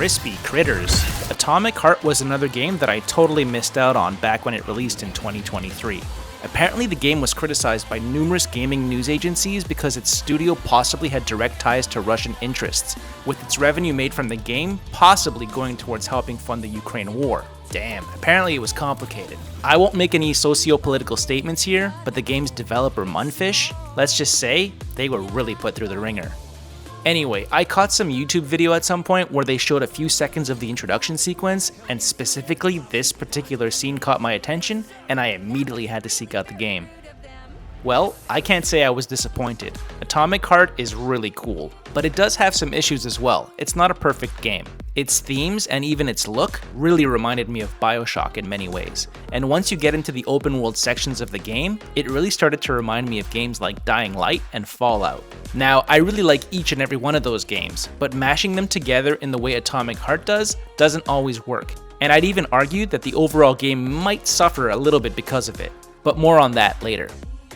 crispy critters. Atomic Heart was another game that I totally missed out on back when it released in 2023. Apparently the game was criticized by numerous gaming news agencies because its studio possibly had direct ties to Russian interests, with its revenue made from the game possibly going towards helping fund the Ukraine war. Damn, apparently it was complicated. I won't make any socio-political statements here, but the game's developer Munfish, let's just say, they were really put through the ringer. Anyway, I caught some YouTube video at some point where they showed a few seconds of the introduction sequence, and specifically this particular scene caught my attention, and I immediately had to seek out the game. Well, I can't say I was disappointed. Atomic Heart is really cool, but it does have some issues as well. It's not a perfect game. Its themes and even its look really reminded me of BioShock in many ways, and once you get into the open world sections of the game, it really started to remind me of games like Dying Light and Fallout. Now, I really like each and every one of those games, but mashing them together in the way Atomic Heart does doesn't always work, and I'd even argue that the overall game might suffer a little bit because of it, but more on that later.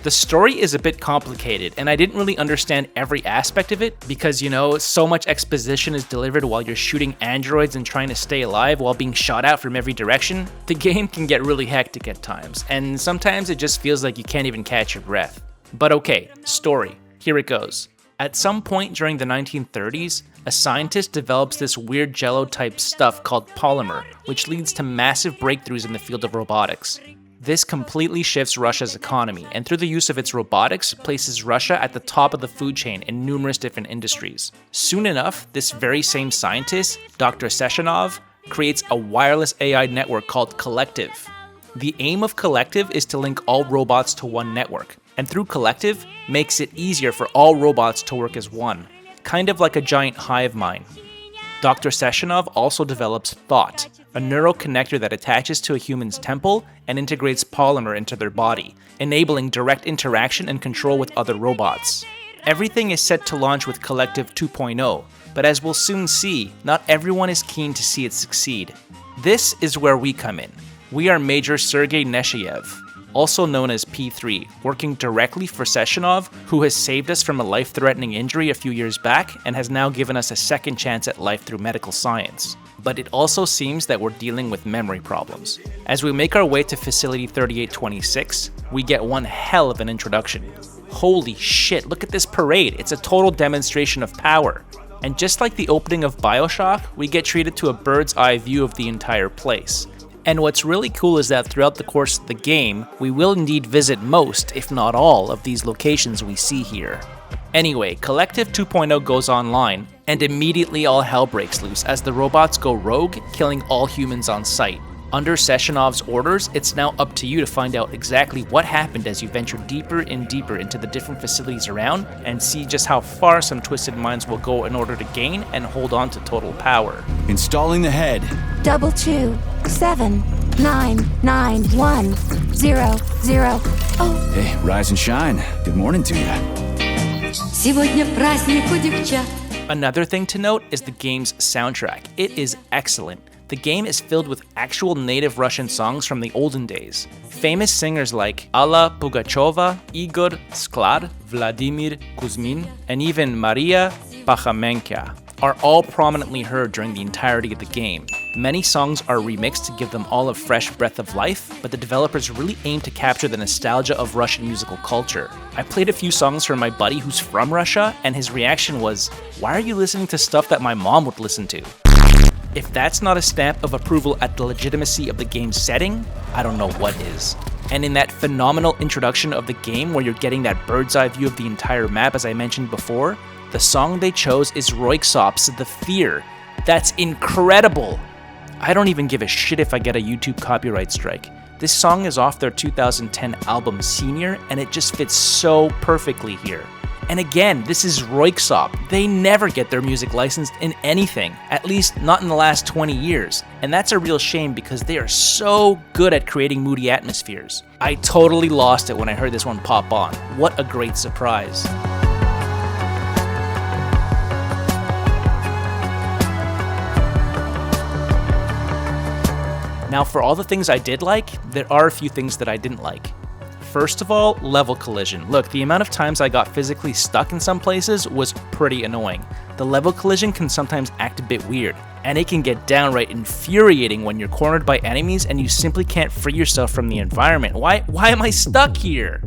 The story is a bit complicated, and I didn't really understand every aspect of it because, so much exposition is delivered while you're shooting androids and trying to stay alive while being shot out from every direction. The game can get really hectic at times, and sometimes it just feels like you can't even catch your breath. But okay, story. Here it goes. At some point during the 1930s, a scientist develops this weird jello-type stuff called polymer, which leads to massive breakthroughs in the field of robotics. This completely shifts Russia's economy, and through the use of its robotics, places Russia at the top of the food chain in numerous different industries. Soon enough, this very same scientist, Dr. Sechenov, creates a wireless AI network called Collective. The aim of Collective is to link all robots to one network, and through Collective, makes it easier for all robots to work as one, kind of like a giant hive mind. Dr. Sechenov also develops Thought, a neuroconnector that attaches to a human's temple and integrates polymer into their body, enabling direct interaction and control with other robots. Everything is set to launch with Collective 2.0, but as we'll soon see, not everyone is keen to see it succeed. This is where we come in. We are Major Sergei Neshayev, also known as P3, working directly for Sechenov, who has saved us from a life-threatening injury a few years back and has now given us a second chance at life through medical science. But it also seems that we're dealing with memory problems. As we make our way to Facility 3826, we get one hell of an introduction. Holy shit, look at this parade, it's a total demonstration of power. And just like the opening of BioShock, we get treated to a bird's eye view of the entire place. And what's really cool is that throughout the course of the game, we will indeed visit most, if not all, of these locations we see here. Anyway, Collective 2.0 goes online, and immediately all hell breaks loose as the robots go rogue, killing all humans on sight. Under Sechenov's orders, it's now up to you to find out exactly what happened as you venture deeper and deeper into the different facilities around, and see just how far some twisted minds will go in order to gain and hold on to total power. Installing the head. 227991000. Oh. Hey, rise and shine. Good morning to you. Сегодня праздник у девчат. Another thing to note is the game's soundtrack. It is excellent. The game is filled with actual native Russian songs from the olden days. Famous singers like Alla Pugacheva, Igor Sklad, Vladimir Kuzmin, and even Maria Pakhamenka are all prominently heard during the entirety of the game. Many songs are remixed to give them all a fresh breath of life, but the developers really aim to capture the nostalgia of Russian musical culture. I played a few songs for my buddy who's from Russia, and his reaction was, "Why are you listening to stuff that my mom would listen to?" If that's not a stamp of approval at the legitimacy of the game's setting, I don't know what is. And in that phenomenal introduction of the game where you're getting that bird's eye view of the entire map as I mentioned before, the song they chose is Roiksop's The Fear. That's incredible! I don't even give a shit if I get a YouTube copyright strike. This song is off their 2010 album Senior, and it just fits so perfectly here. And again, this is Roiksop. They never get their music licensed in anything, at least not in the last 20 years. And that's a real shame because they are so good at creating moody atmospheres. I totally lost it when I heard this one pop on. What a great surprise. Now, for all the things I did like, there are a few things that I didn't like. First of all, level collision. Look, the amount of times I got physically stuck in some places was pretty annoying. The level collision can sometimes act a bit weird, and it can get downright infuriating when you're cornered by enemies and you simply can't free yourself from the environment. Why am I stuck here?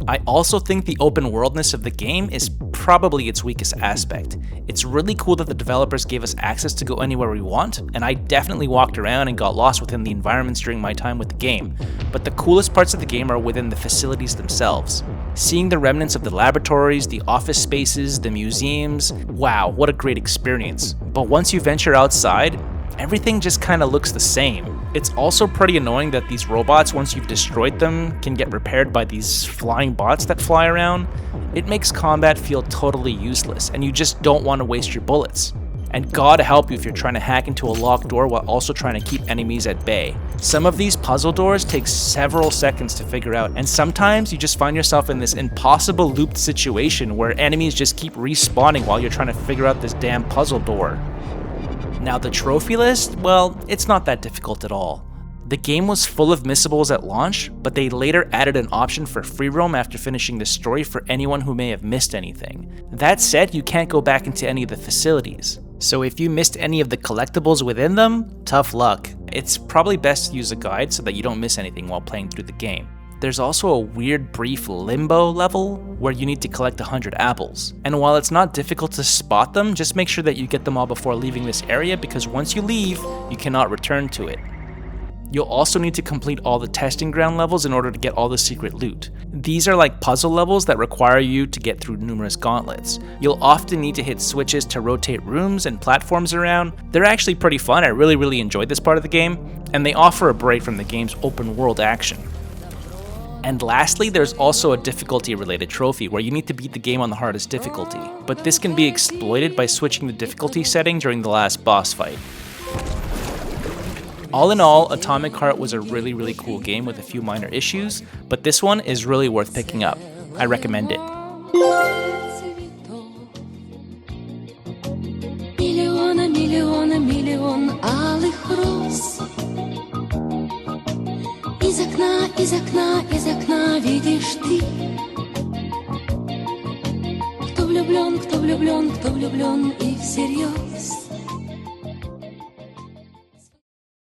I also think the open worldness of the game is probably its weakest aspect. It's really cool that the developers gave us access to go anywhere we want, and I definitely walked around and got lost within the environments during my time with the game, but the coolest parts of the game are within the facilities themselves. Seeing the remnants of the laboratories, the office spaces, the museums, wow, what a great experience. But once you venture outside, everything just kinda looks the same. It's also pretty annoying that these robots, once you've destroyed them, can get repaired by these flying bots that fly around. It makes combat feel totally useless, and you just don't want to waste your bullets. And God help you if you're trying to hack into a locked door while also trying to keep enemies at bay. Some of these puzzle doors take several seconds to figure out, and sometimes you just find yourself in this impossible looped situation where enemies just keep respawning while you're trying to figure out this damn puzzle door. Now the trophy list, well, it's not that difficult at all. The game was full of missables at launch, but they later added an option for free roam after finishing the story for anyone who may have missed anything. That said, you can't go back into any of the facilities. So if you missed any of the collectibles within them, tough luck. It's probably best to use a guide so that you don't miss anything while playing through the game. There's also a weird brief limbo level where you need to collect 100 apples. And while it's not difficult to spot them, just make sure that you get them all before leaving this area, because once you leave, you cannot return to it. You'll also need to complete all the testing ground levels in order to get all the secret loot. These are like puzzle levels that require you to get through numerous gauntlets. You'll often need to hit switches to rotate rooms and platforms around. They're actually pretty fun. I really enjoyed this part of the game, and they offer a break from the game's open world action. And lastly, there's also a difficulty-related trophy where you need to beat the game on the hardest difficulty, but this can be exploited by switching the difficulty setting during the last boss fight. All in all, Atomic Heart was a really cool game with a few minor issues, but this one is really worth picking up. I recommend it. Из окна видишь ты. Кто влюблен и всерьез.